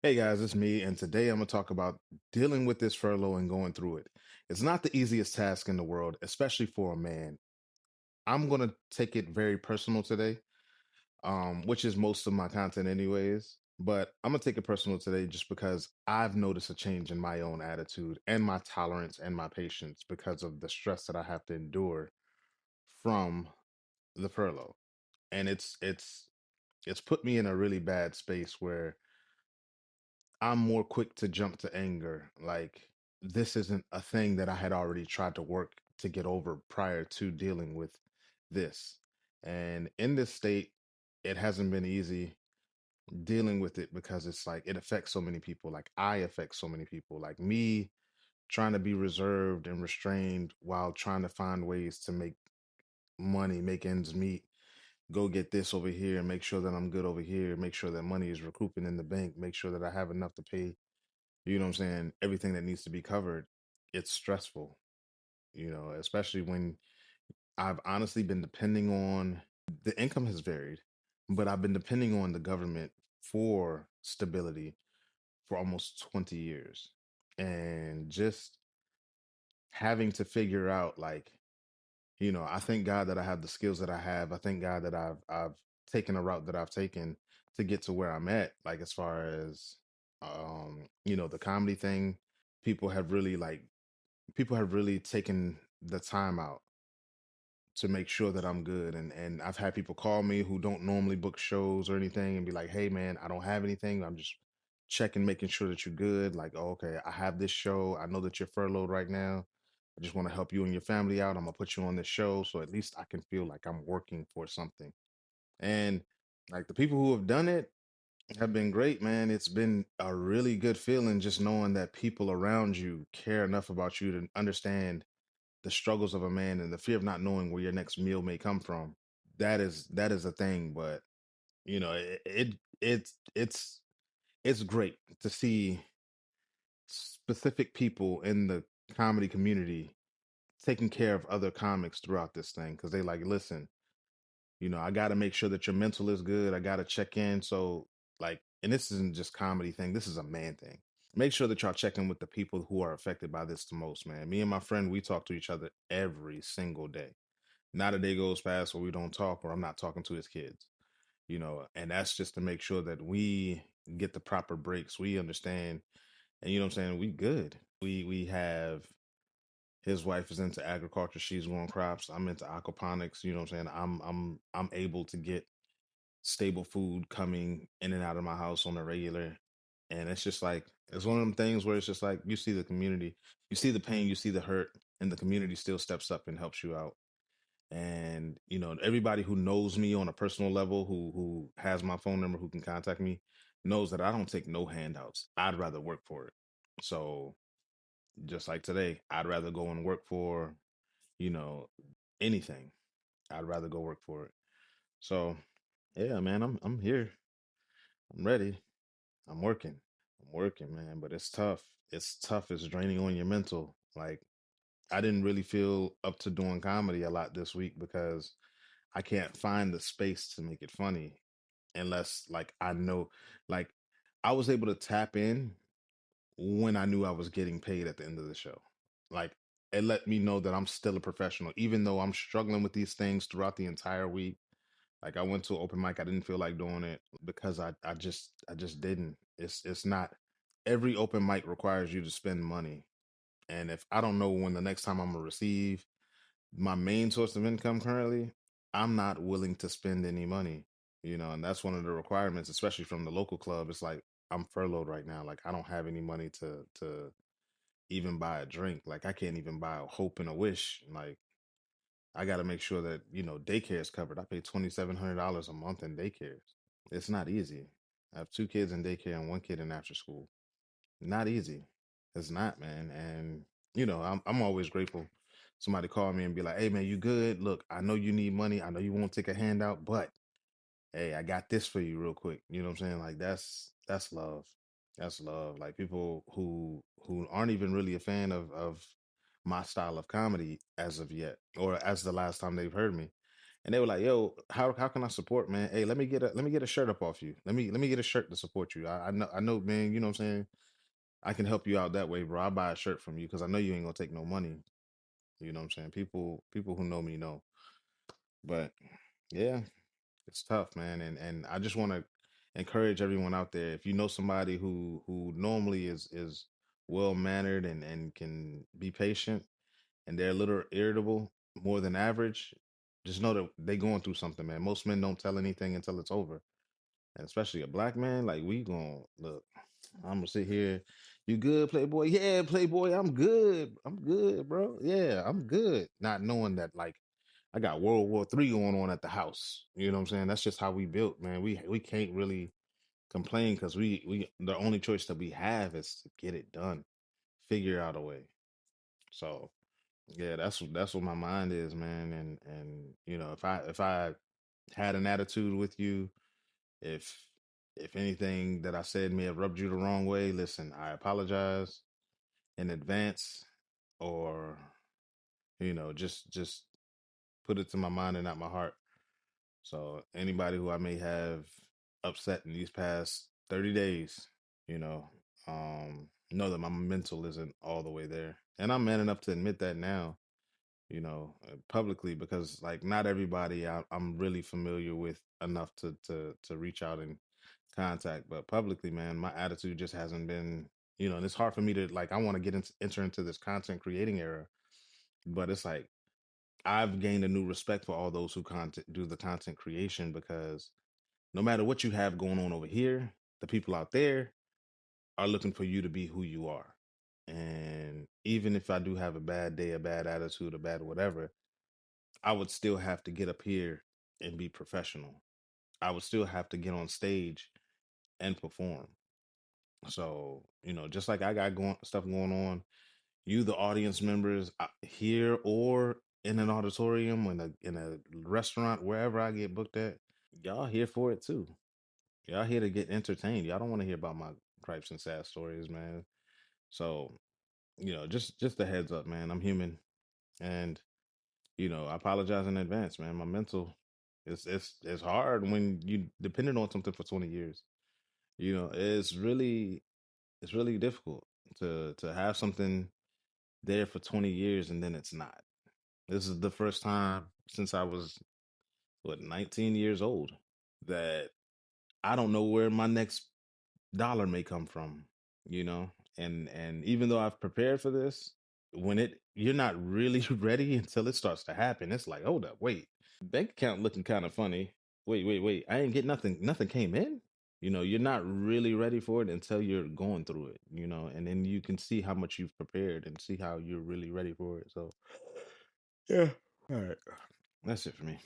Hey guys, it's me, and today I'm going to talk about dealing with this furlough and going through it. It's not the easiest task in the world, especially for a man. I'm going to take it very personal today, which is most of my content, anyways. But I'm going to take it personal today just because I've noticed a change in my own attitude and my tolerance and my patience because of the stress that I have to endure from the furlough. And it's put me in a really bad space where I'm more quick to jump to anger. Like, this isn't a thing that I had already tried to work to get over prior to dealing with this. And in this state, it hasn't been easy dealing with it because it's like it affects so many people. Like, I affect so many people. Like, me trying to be reserved and restrained while trying to find ways to make money, make ends meet, go get this over here, make sure that I'm good over here, make sure that money is recouping in the bank, make sure that I have enough to pay, you know what I'm saying, everything that needs to be covered. It's stressful, especially when I've honestly been depending on the income has varied, but I've been depending on the government for stability for almost 20 years. And just having to figure out, like, I thank God that I have the skills that I have. I thank God that I've taken a route that I've taken to get to where I'm at. Like, as far as the comedy thing, people have really like people have really taken the time out to make sure that I'm good. And I've had people call me who don't normally book shows or anything and be like, "Hey man, I don't have anything. I'm just checking, making sure that you're good. Like, oh, okay, I have this show. I know that you're furloughed right now. I just want to help you and your family out. I'm gonna put you on this show so at least I can feel like I'm working for something." And like the people who have done it have been great, man. It's been a really good feeling just knowing that people around you care enough about you to understand the struggles of a man and the fear of not knowing where your next meal may come from. That is a thing, but it's great to see specific people in the comedy community taking care of other comics throughout this thing because they like, listen, I got to make sure that your mental is good. I got to check in. So, like, and this isn't just comedy thing. This is a man thing. Make sure that y'all check in with the people who are affected by this the most, man. Me and my friend, we talk to each other every single day. Not a day goes past where we don't talk or I'm not talking to his kids, and that's just to make sure that we get the proper breaks. We understand, and you know what I'm saying? We good. We have his wife is into agriculture. She's growing crops. I'm into aquaponics. You know what I'm saying? I'm able to get stable food coming in and out of my house on a regular. And it's just like it's one of them things where it's just like you see the community, you see the pain, you see the hurt, and the community still steps up and helps you out. And everybody who knows me on a personal level, who has my phone number, who can contact me, knows that I don't take no handouts. I'd rather work for it. So just like today, I'd rather go and work for you know anything. I'd rather go work for it. So yeah, man, I'm here. I'm ready. I'm working. I'm working, man. But it's tough. It's tough. It's draining on your mental. Like, I didn't really feel up to doing comedy a lot this week because I can't find the space to make it funny unless like I know, like, I was able to tap in when I knew I was getting paid at the end of the show. Like, it let me know that I'm still a professional even though I'm struggling with these things throughout the entire week. Like, I went to an open mic, I didn't feel like doing it because I just didn't. It's not every open mic requires you to spend money. And if I don't know when the next time I'm gonna receive my main source of income currently, I'm not willing to spend any money, and that's one of the requirements, especially from the local club. It's like I'm furloughed right now. Like, I don't have any money to even buy a drink. Like, I can't even buy a hope and a wish. Like, I got to make sure that, daycare is covered. I pay $2,700 a month in daycares. It's not easy. I have two kids in daycare and one kid in after school. Not easy. It's not, man. And I'm always grateful. Somebody call me and be like, "Hey, man, you good? Look, I know you need money. I know you won't take a handout, but hey, I got this for you real quick." You know what I'm saying? Like, that's love. That's love. Like, people who aren't even really a fan of my style of comedy as of yet, or as the last time they've heard me. And they were like, "Yo, how can I support, man? Hey, let me get a shirt up off you. Let me get a shirt to support you. I know, man. You know what I'm saying? I can help you out that way, bro. I'll buy a shirt from you because I know you ain't gonna take no money. You know what I'm saying? People who know me know. But yeah, it's tough, man. And I just want to encourage everyone out there. If you know somebody who normally is well mannered and can be patient, and they're a little irritable more than average, just know that they going through something, man. Most men don't tell anything until it's over. And especially a black man, like we gonna look, I'm gonna sit here. You good, Playboy? Yeah, Playboy, I'm good. I'm good, bro. Yeah, I'm good. Not knowing that like I got World War III going on at the house. You know what I'm saying? That's just how we built, man. We can't really complain because we the only choice that we have is to get it done, figure out a way. So yeah, that's what my mind is, man. And you know, if I had an attitude with you, if if anything that I said may have rubbed you the wrong way, listen, I apologize in advance, or just put it to my mind and not my heart. So anybody who I may have upset in these past 30 days, you know that my mental isn't all the way there. And I'm man enough to admit that now, publicly, because like not everybody I'm really familiar with enough to reach out and contact. But publicly, man, my attitude just hasn't been, and it's hard for me to like. I want to enter into this content creating era, but it's like I've gained a new respect for all those who do the content creation, because no matter what you have going on over here, the people out there are looking for you to be who you are. And even if I do have a bad day, a bad attitude, a bad whatever, I would still have to get up here and be professional. I would still have to get on stage and perform. So, just like I got stuff going on, you, the audience members here or in an auditorium, in a restaurant, wherever I get booked at, y'all here for it too. Y'all here to get entertained. Y'all don't want to hear about my gripes and sad stories, man. So, just a heads up, man. I'm human, and I apologize in advance, man. My mental, it's hard when you depended on something for 20 years. It's really difficult to have something there for 20 years and then it's not. This is the first time since I was 19 years old that I don't know where my next dollar may come from, you know? And even though I've prepared for this, when you're not really ready until it starts to happen. It's like, hold up, wait. Bank account looking kind of funny. Wait. I ain't get nothing. Nothing came in. You're not really ready for it until you're going through it, and then you can see how much you've prepared and see how you're really ready for it. So, yeah. All right. That's it for me.